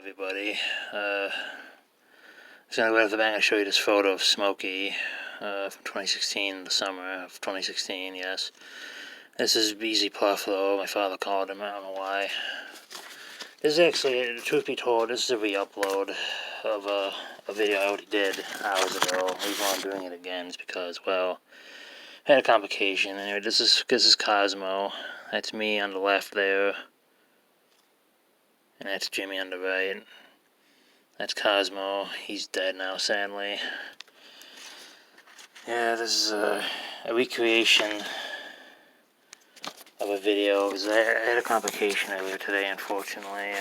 Everybody, just gonna go right off the bat and show you this photo of Smokey from 2016, the summer of 2016. Yes, this is BZ Puffalo. My father called him. I don't know why. This is actually, truth be told, this is a re-upload of a video I already did hours ago. The reason why I'm doing it again is because, well, I had a complication. Anyway, this is Cosmo. That's me on the left there, and that's Jimmy on the right. That's Cosmo. He's dead now, sadly. Yeah, this is a recreation of a video. I had a complication earlier today, unfortunately.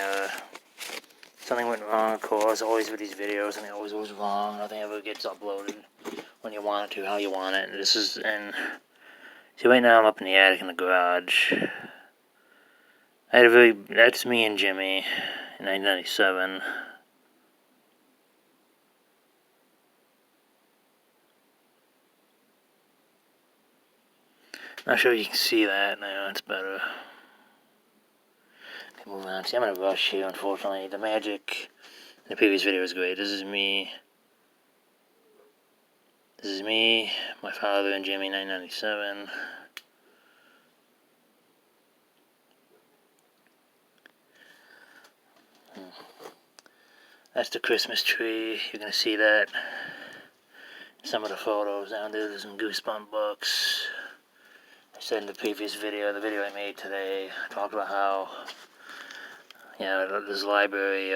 Something went wrong, of course. Always with these videos, something always goes wrong. Nothing ever gets uploaded when you want it to, how you want it. And see, right now I'm up in the attic in the garage. That's me and Jimmy in 1997. Not sure you can see that now, it's better. Okay, moving on. See, I'm in a rush here, unfortunately. The magic in the previous video was great. This is me, my father, and Jimmy, 1997. That's the Christmas tree. You're going to see that in some of the photos down there. There's some Goosebump books. I said in the previous video, the video I made today, I talked about how, this library,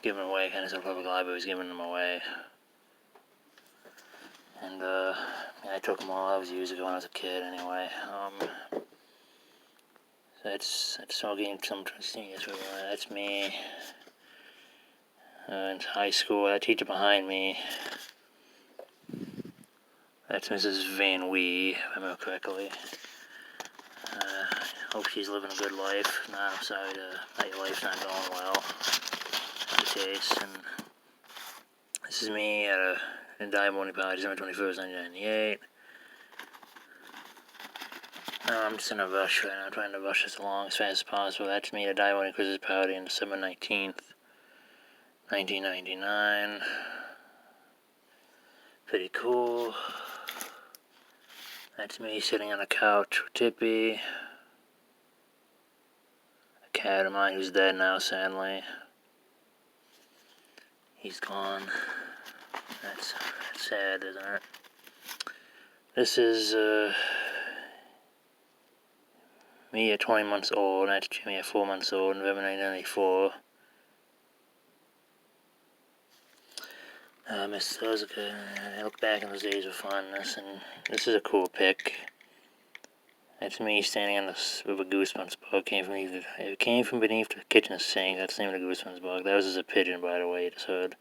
giving away, kind of some public libraries giving them away. And, I took them all. That was years ago when I was a kid, anyway. So that's all getting some years ago. That's me. In high school, that teacher behind me. That's Mrs. Van Wee, if I remember correctly. Hope she's living a good life. No, I'm sorry that your life's not going well. That's the case. And this is me at a Diamond Party, December 21st, 1998. I'm just in a rush right now. I'm trying to rush this along as fast as possible. That's me at a Diamond Christmas Party on December 19th, 1999. Pretty cool. That's me sitting on a couch with Tippy. A cat of mine who's dead now, sadly. He's gone. That's sad, isn't it? This is me at 20 months old. That's Jimmy at 4 months old, November 1994. I look back in those days with fondness, and this is a cool pic. That's me standing with a Goosebumps book. It came from beneath the kitchen sink. That's the name of the Goosebumps book. That was just a pigeon, by the way. You just heard.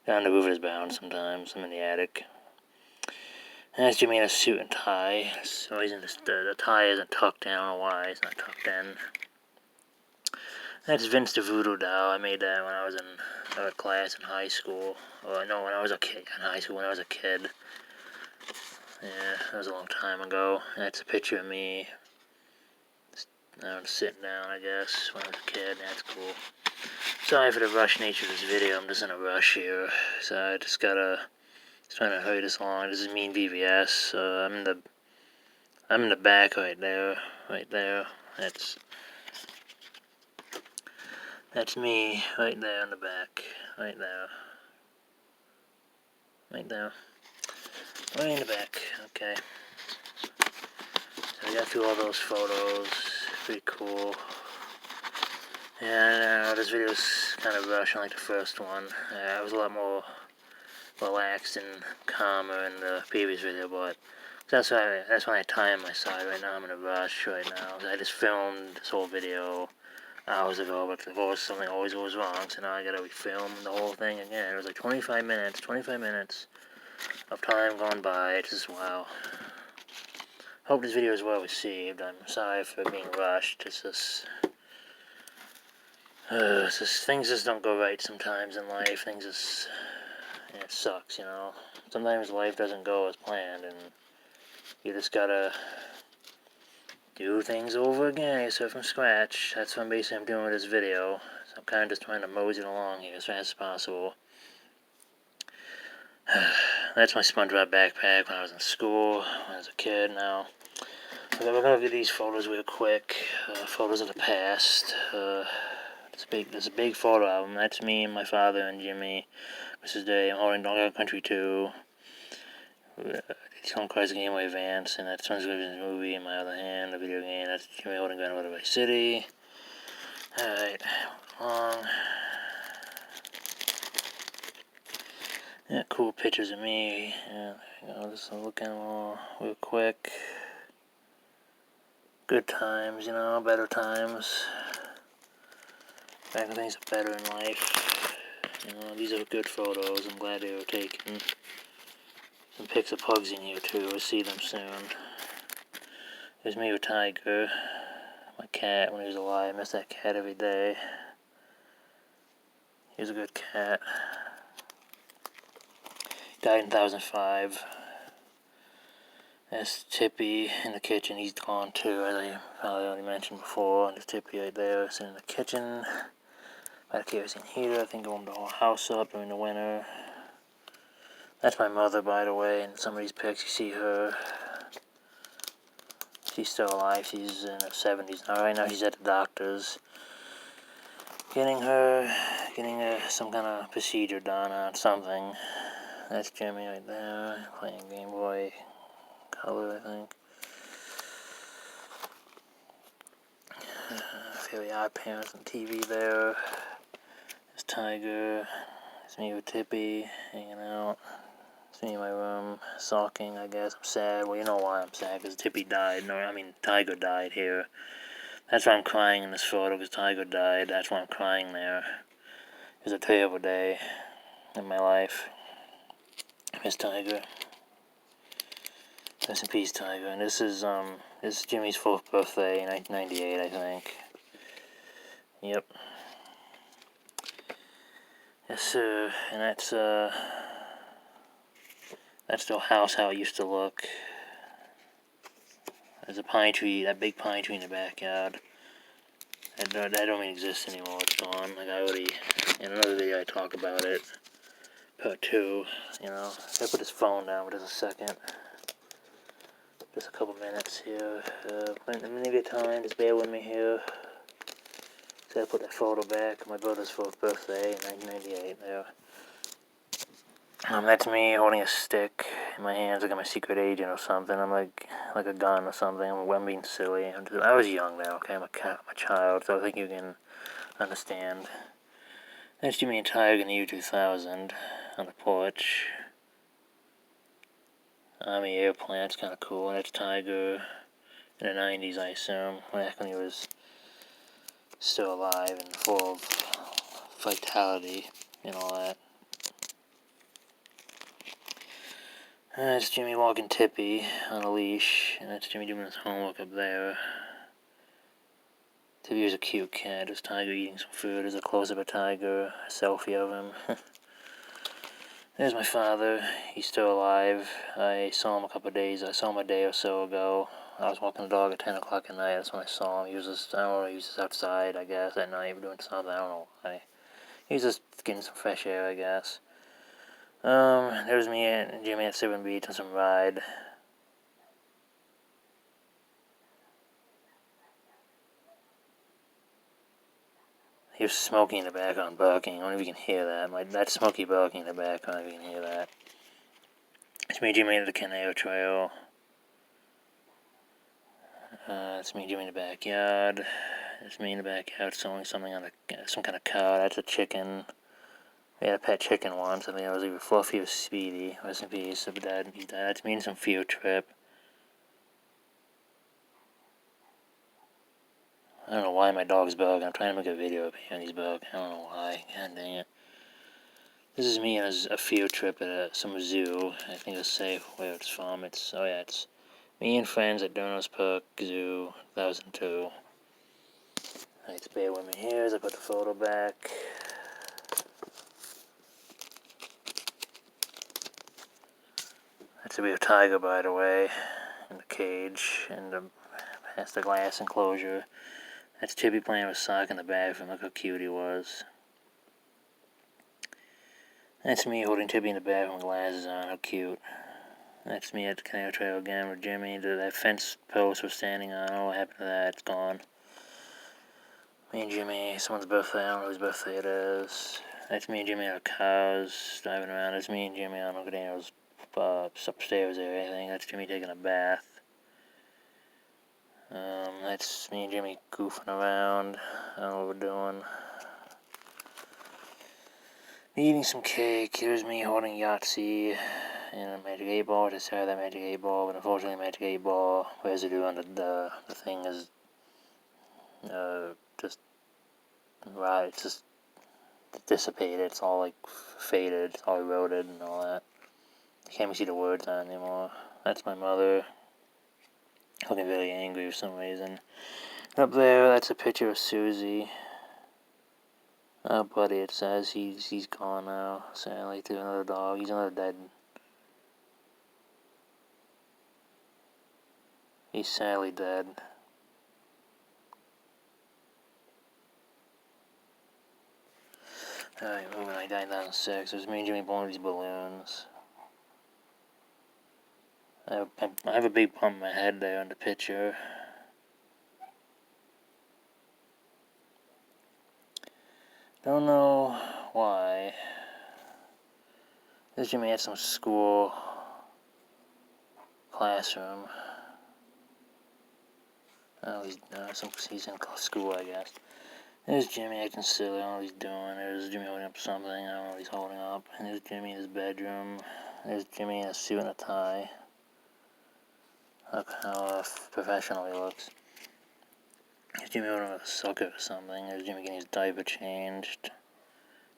Down the roof is bound sometimes. I'm in the attic. And that's Jimmy in a suit and tie. For some reason, the tie isn't tucked in. I don't know why it's not tucked in. That's Vince the Voodoo Doll. I made that when I was in a class in high school. When I was a kid. In high school, when I was a kid. Yeah, that was a long time ago. That's a picture of me. Sitting down, I guess, when I was a kid. That's cool. Sorry for the rush nature of this video. I'm just in a rush here. So I just trying to hurry this along. This is me and VVS. I'm in the back right there. Right there. That's me right there in the back. Right there. Right there. Right in the back. Okay. So I got through all those photos. Pretty cool. Yeah, this video's kind of rushed, like the first one. I was a lot more relaxed and calmer in the previous video, but that's when I had time on my side. Right now I'm in a rush right now. I just filmed this whole video hours ago, but of course something always goes wrong, so now I gotta refilm the whole thing again. It was like 25 minutes of time gone by. It's just wow. Hope this video is well received. I'm sorry for being rushed. It's just things just don't go right sometimes in life. It sucks, Sometimes life doesn't go as planned, and you just gotta do things over again. I start from scratch. That's what I'm doing with this video. So I'm kind of just trying to mosey along here as fast as possible. That's my SpongeBob backpack when I was in school, when I was a kid. Now, we're going to look at these photos real quick. Photos of the past. This big photo album. That's me and my father and Jimmy. Mrs. Day. I'm holding Donkey Kong Country 2. Tom Cruise Game Boy Advance, and that's Sons of Vision's movie in my other hand, the video game. That's Jimmy holding Grand Theft Auto Vice City. Alright, long. Yeah, cool pictures of me. Yeah, just looking more real quick. Good times, better times. Back when things are better in life. These are good photos. I'm glad they were taken. Some pics of pugs in here too. We'll see them soon. There's me with Tiger. My cat when he was alive. I miss that cat every day. He was a good cat. Died in 2005. That's Tippy in the kitchen. He's gone too, as I probably already mentioned before. There's Tippy right there, sitting in the kitchen. By the kerosene heater. I think I warmed the whole house up during the winter. That's my mother, by the way. In some of these pics, you see her. She's still alive. She's in her 70s now. Right now, she's at the doctor's. Getting some kind of procedure done on something. That's Jimmy right there, playing Game Boy Color, I think. Fairly Odd Parents on TV there. There's Tiger. It's me with Tippy, hanging out. It's me in my room, sulking, I guess. I'm sad. Well, you know why I'm sad, because Tippy died. Tiger died here. That's why I'm crying in this photo, because Tiger died. That's why I'm crying there. It was a terrible day in my life. I miss Tiger. Rest in peace, Tiger. And this is Jimmy's 4th birthday in 1998, I think. Yep. Yes, sir. And that's the house, how it used to look. There's a pine tree, that big pine tree in the backyard. That don't even exist anymore. It's gone. Like I already, in another video, I talk about it. Part 2, I put this phone down for just a second. Just a couple minutes here. Let me get time. Just bear with me here. So I put that photo back. My brother's 4th birthday in 1998 there. That's me holding a stick in my hands like I'm a secret agent or something. I'm like a gun or something. I'm being silly. I was young now, okay? I'm a child, so I think you can understand. That's Jimmy and Tiger in the year 2000 on the porch. Army airplane, that's kind of cool. That's Tiger in the 90s, I assume. Back when he was still alive and full of vitality and all that. That's Jimmy walking Tippy on a leash, and that's Jimmy doing his homework up there. Tippy was a cute cat. There's Tiger eating some food. There's a close-up of Tiger, a selfie of him. There's my father. He's still alive. I saw him I saw him a day or so ago. I was walking the dog at 10 o'clock at night. That's when I saw him. He was just outside, I guess, at night doing something. I don't know why. He was just getting some fresh air, I guess. There's me and Jimmy at Seven Beach on some ride. He was smoking in the background, barking. I don't know if you can hear that. That smoky barking in the background, if you can hear that. It's me and Jimmy at the Canal Trail. It's me and Jimmy in the backyard. It's me in the backyard sewing something on some kind of cow. That's a chicken. We had a pet chicken once. I think it was either Fluffy or Speedy. Rest in peace. But Dad, he died. That's me in some field trip. I don't know why my dog's barking. I'm trying to make a video of him and he's barking. I don't know why. God dang it. This is me on a field trip at some zoo. I think it'll say where it's from. It's me and friends at Donos Park Zoo, 2002. Alright, bear with me here as I put the photo back. That's a real tiger, by the way, in the cage, and That's the glass enclosure. That's Tippy playing with sock in the bathroom. Look how cute he was. That's me holding Tippy in the bathroom with glasses on. How cute. That's me at the Canal Trail again with Jimmy. That fence post we're standing on. Oh, what happened to that? It's gone. Me and Jimmy, someone's birthday. I don't know whose birthday it is. That's me and Jimmy on cows driving around. That's me and Jimmy on Uncle Daniel's upstairs there, I think. That's Jimmy taking a bath. That's me and Jimmy goofing around. I don't know what we're doing. Eating some cake. Here's me holding Yahtzee and a Magic 8 Ball. Just had that Magic 8 Ball, but unfortunately, Magic 8 Ball residue on the thing is just right. It's just dissipated. It's all like faded. It's all eroded and all that. You can't even see the words on it anymore. That's my mother, looking very angry for some reason. Up there, that's a picture of Susie. Oh, buddy, it says he's gone now, sadly, to another dog. He's another dead. He's sadly dead. Alright, moving on, 2006. There's me and Jimmy blowing these balloons. I have a big bump in my head there in the picture. Don't know why. This Jimmy at some school classroom. Oh, he's in school, I guess. There's Jimmy acting silly. I don't know what he's doing. There's Jimmy holding up something. I don't know what he's holding up. And there's Jimmy in his bedroom. There's Jimmy in a suit and a tie. Look how professional he looks. There's Jimmy holding a sucker or something. There's Jimmy getting his diaper changed.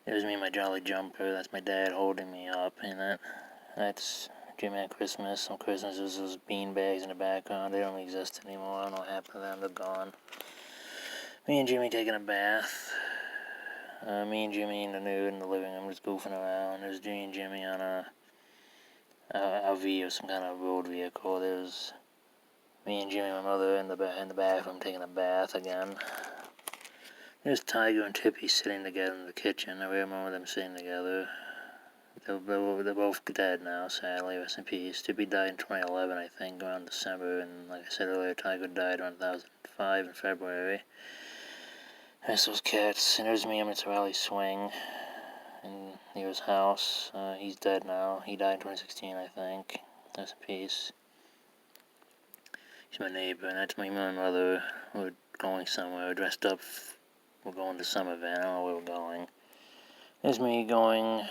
There's me in my jolly jumper. That's my dad holding me up in it. That's Jimmy at Christmas. On Christmas, there's those bean bags in the background. They don't exist anymore. I don't know what happened to them. They're gone. Me and Jimmy taking a bath. Me and Jimmy in the nude in the living room just goofing around. There's Jimmy and Jimmy on a RV or some kind of road vehicle. There's me and Jimmy and my mother in the bathroom taking a bath again. There's Tiger and Tippy sitting together in the kitchen. I remember them sitting together. They're both dead now, sadly. Rest in peace. Tippy died in 2011, I think, around December. And like I said earlier, Tiger died around 2005 in February. There's those cats. And there's me and Mr. Raleigh Swing in his house. He's dead now. He died in 2016, I think. Rest in peace. He's my neighbor, and that's me and my mother. We're going somewhere, dressed up. We're going to some event. I don't know where we're going. There's me going,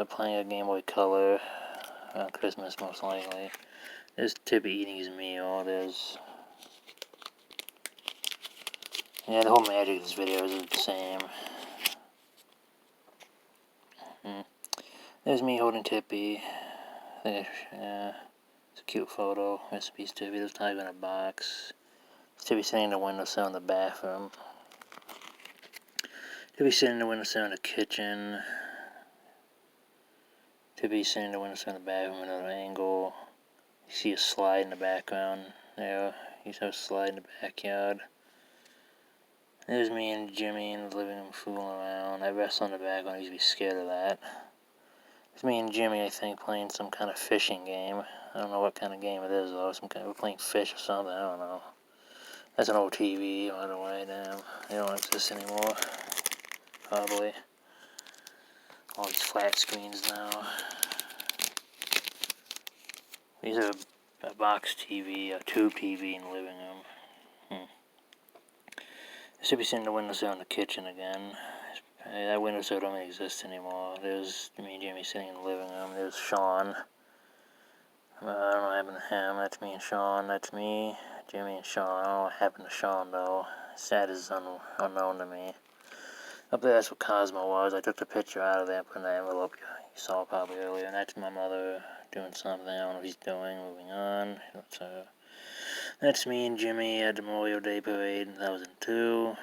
playing a Game Boy Color on Christmas, most likely. There's Tippy eating his meal. Yeah, the whole magic of this video is the same. There's me holding Tippy. It's a cute photo. Rest in peace, Tippy. There's Tiger in a box. Tippy sitting in the windowsill in the bathroom. Tippy sitting in the windowsill in the kitchen. Tippy sitting in the windowsill in the bathroom, another angle. You see a slide in the background there. You see a slide in the backyard. There's me and Jimmy in the living room fooling around. I wrestle in the background. I used to be scared of that. It's me and Jimmy, I think, playing some kind of fishing game. I don't know what kind of game it is, though. We're playing fish or something. I don't know. That's an old TV, by the way. Damn, they don't exist anymore. Probably. All these flat screens now. These are a box TV, a tube TV in the living room. I should be sitting in the windowsill in the kitchen again. That windowsill don't exist anymore. There's me and Jimmy sitting in the living room. There's Sean. I don't know what happened to him. That's me and Sean. That's me, Jimmy, and Sean. I don't know what happened to Sean, though. Sad is unknown to me. Up there, that's what Cosmo was. I took the picture out of there, put in the envelope you saw probably earlier. And that's my mother doing something. I don't know what he's doing. Moving on. That's me and Jimmy at the Memorial Day Parade in 2002.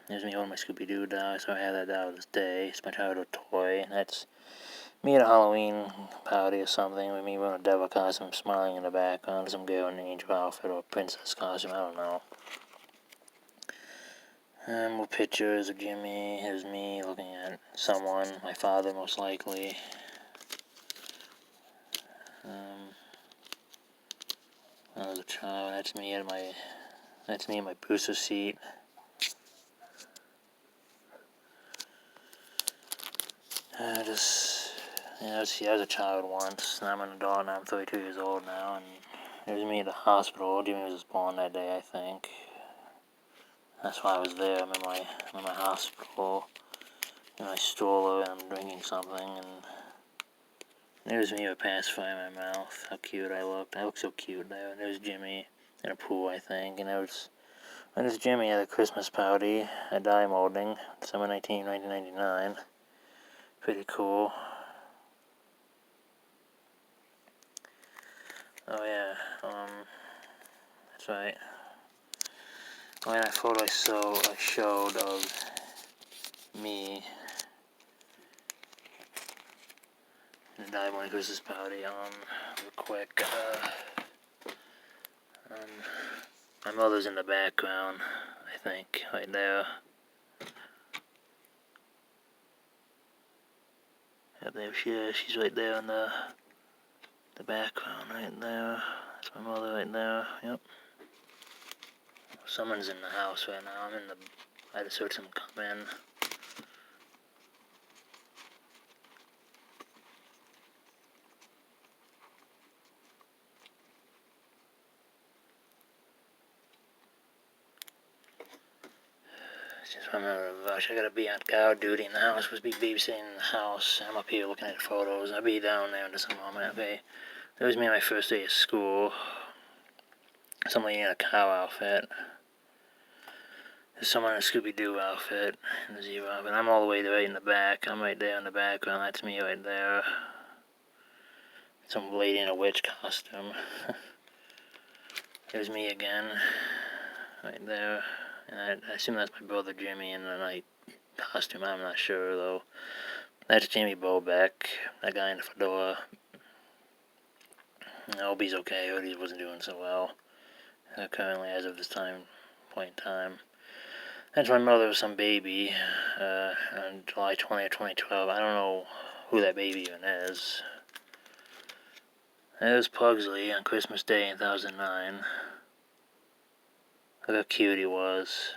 There's me holding my Scooby-Doo doll. So I have that doll this day. It's my childhood toy. And that's me at a Halloween party or something, with me wearing a devil costume, smiling in the background, some girl in an angel outfit or a princess costume, I don't know. And more pictures of Jimmy. Here's me looking at someone, my father most likely. When I was a child, that's me in my booster seat. I was a child once, and I'm an adult, and I'm 32 years old now, and it was me at the hospital. Jimmy was born that day, I think. That's why I was there. I'm in my hospital, in my stroller, and I'm drinking something, and there was me with a pacifier in my mouth. How cute I looked. I looked so cute there. And there was Jimmy in a pool, I think, and there's Jimmy at a Christmas party at Die Molding, December 19, 1999. Pretty cool. Oh yeah, that's right. Oh, and that photo I showed of me in the Die Molding Christmas party, real quick, my mother's in the background, I think, right there. Yeah, there she is. She's right there in the background, right there. That's my mother right there. Yep. Someone's in the house right now. I just heard someone come in. Just remember, I gotta be on guard duty in the house. Supposed to be babysitting in the house. I'm up here looking at the photos. I'll be down there in just a moment. Okay. That was me on my first day of school. Somebody in a cow outfit. There's someone in a Scooby-Doo outfit. And a zebra outfit. I'm all the way right in the back. I'm right there in the background. That's me right there. Some lady in a witch costume. There's me again. Right there. And I assume that's my brother Jimmy in the night costume. I'm not sure, though. That's Jamie Bobek, that guy in the fedora. I hope he's okay. I hope he wasn't doing so well. Currently, as of this point in time. That's my mother with some baby on July 20th, 2012. I don't know who that baby even is. It was Pugsley on Christmas Day in 2009. Look how cute he was.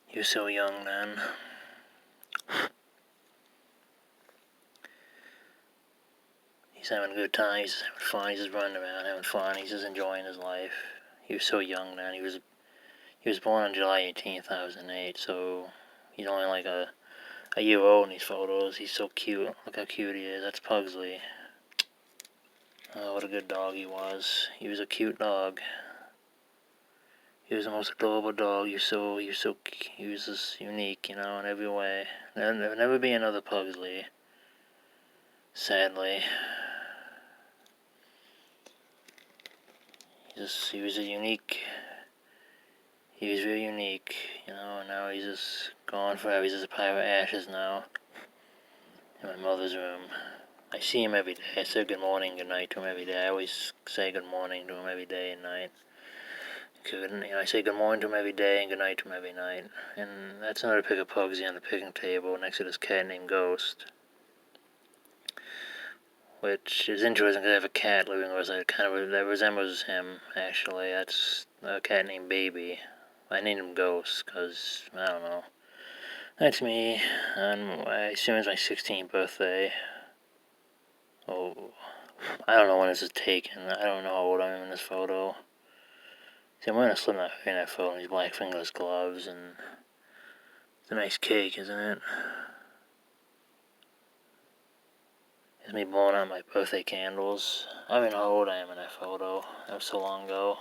He was so young then. He's having a good time. He's having fun. He's just running around having fun. He's just enjoying his life. He was so young then. He was born on July 18th, 2008. So he's only like a year old in these photos. He's so cute. Look how cute he is. That's Pugsley. Oh, what a good dog he was. He was a cute dog. He was the most adorable dog. He was just unique, in every way. There'll never be another Pugsley. Sadly. He was very unique, and now he's just gone forever. He's just a pile of ashes now. In my mother's room. I see him every day. I say good morning, good night to him every day. I always say good morning to him every day and night. I say good morning to him every day and good night to him every night. And that's another pic of Pugsy on the picnic table next to this cat named Ghost. Which is interesting because I have a cat living with us that resembles him, actually. That's a cat named Baby. I named him Ghost because, I don't know. That's me. I assume it's my 16th birthday. Oh, I don't know when this is taken. I don't know how old I am in this photo. See, I'm wearing a Slipknot in that photo, these black fingerless gloves, and it's a nice cake, isn't it? It's me blowing out my birthday candles. I don't even know how old I am in that photo. That was so long ago.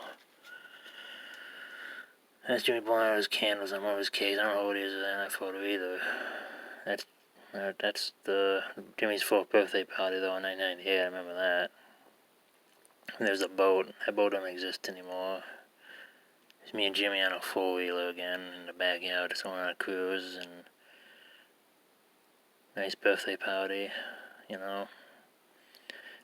That's Jimmy blowing out his candles on one of his cakes. I don't know who it is in that photo either. That's the Jimmy's 4th birthday party, though, in 1998. I remember that. And there's a boat. That boat don't exist anymore. It's me and Jimmy on a four-wheeler again in the backyard, just going on a cruise, and nice birthday party, you know.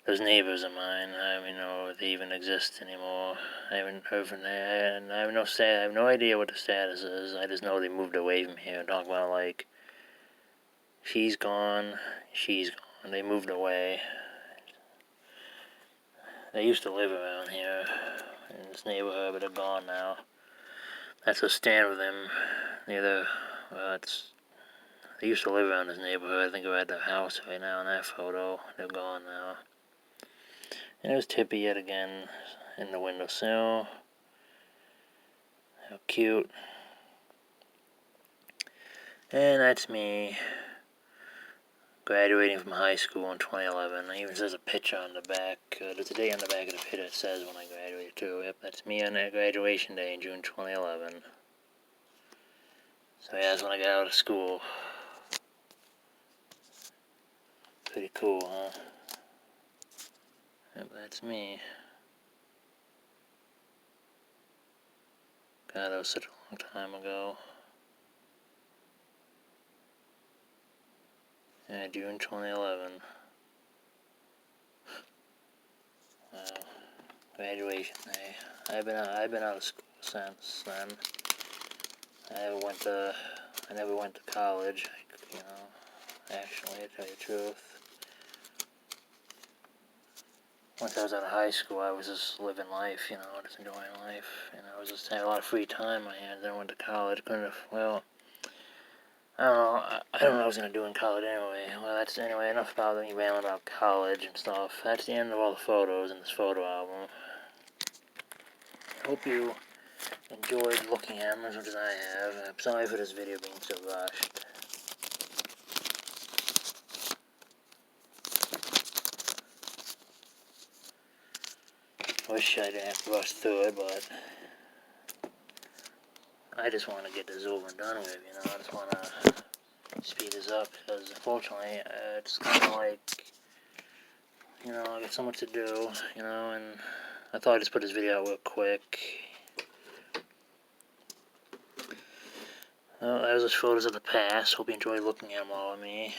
Those neighbors of mine, I don't even know if they even exist anymore. I haven't heard from them, and I have no idea what the status is. I just know they moved away from here and talk about, like, she's gone. They moved away. They used to live around here in this neighborhood, but they're gone now. That's a stand with them. They used to live around this neighborhood. I think we're at their house right now in that photo. They're gone now. And there's Tippy yet again in the windowsill. How cute. And that's me graduating from high school in 2011. It even says a picture on the back. There's a date on the back of the picture that says when I graduated too. Yep, that's me on that graduation day in June 2011. So yeah, that's when I got out of school. Pretty cool, huh? Yep, that's me. God, that was such a long time ago. Yeah, June 2011. Wow. Graduation day. I've been out of school since then. I never went to college, actually, to tell you the truth. Once I was out of high school, I was just living life, just enjoying life. I was just had a lot of free time on my hands. Then I went to college. I don't know. I don't know what I was going to do in college anyway. Well, anyway, enough about me rambling about college and stuff. That's the end of all the photos in this photo album. I hope you enjoyed looking at them as much as I have. I'm sorry for this video being so rushed. Wish I didn't have to rush through it, but I just want to get this over and done with, I just want to speed this up, because unfortunately, it's kind of like, I got so much to do, and I thought I'd just put this video out real quick. Well, that was just photos of the past. Hope you enjoyed looking at them all with me.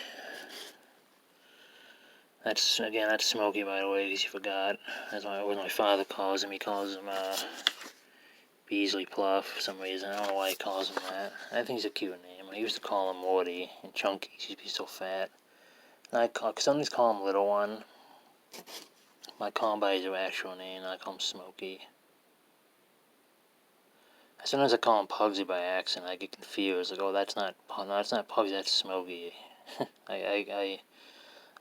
That's Smokey, by the way, because you forgot. That's what my father calls him. He calls him, Beasley Pluff for some reason. I don't know why he calls him that. I think he's a cute name. I used to call him Morty and Chunky. He used to be so fat. And sometimes call him Little One. I call him by his actual name. I call him Smokey. Sometimes I call him Pugsy by accident. I get confused. Like, oh, that's not Pugsy. That's Smokey.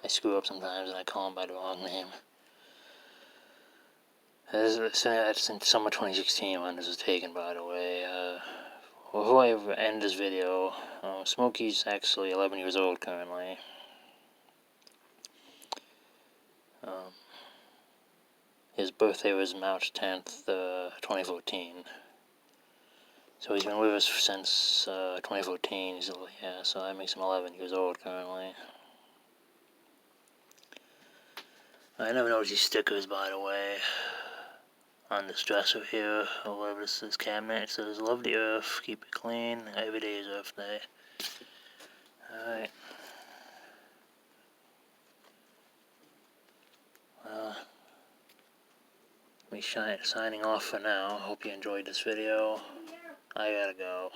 I screw up sometimes and I call him by the wrong name. That's in summer 2016 when this was taken, by the way. Before I end this video, Smokey's actually 11 years old currently. His birthday was March 10th, 2014. So he's been with us since 2014. So that makes him 11 years old currently. I never noticed these stickers, by the way, on this dresser here, or whatever this cabinet. It says, "Love the Earth, keep it clean, every day is Earth Day." Alright. Well, me signing off for now. Hope you enjoyed this video. I gotta go.